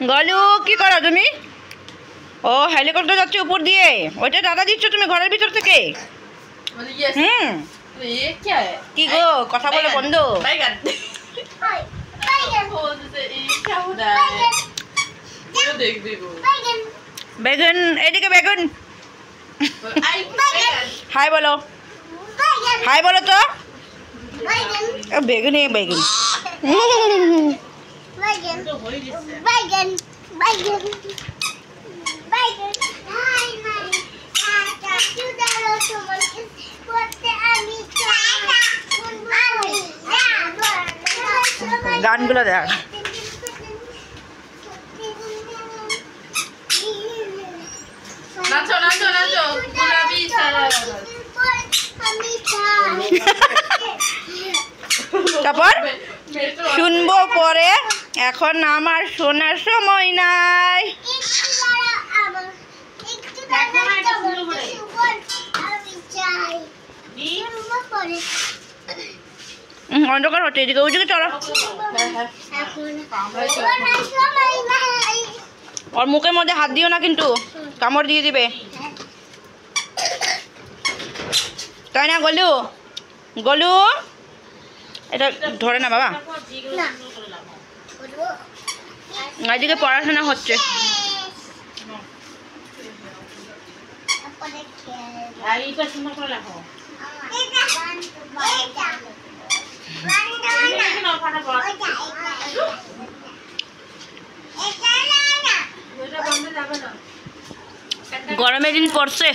গলু কি করো তুমি? ও হেলিকপ্টার যাচ্ছে উপর দিয়ে, ওইটা দাদা দিচ্ছ তুমি ঘরের ভিতর থেকে? কি গো কথা বলে বন্ধ? বেগুন এদিকে বেগুন। হাই বলো, হাই বলো তো। বেগুন বেগুন গানগুলো দেখ। তারপর শুনবো পরে, এখন আমার শোনার সময় নাই। অন্ধকার হচ্ছে, এদিকে ওইদিকে চলো। ওর মুখের মধ্যে হাত দিও না কিন্তু, কামড় দিয়ে দিবে, তাই না গলু? গলু এটা ধরে না বাবা, এদিকে পড়াশোনা হচ্ছে। গরমের দিন পড়ছে।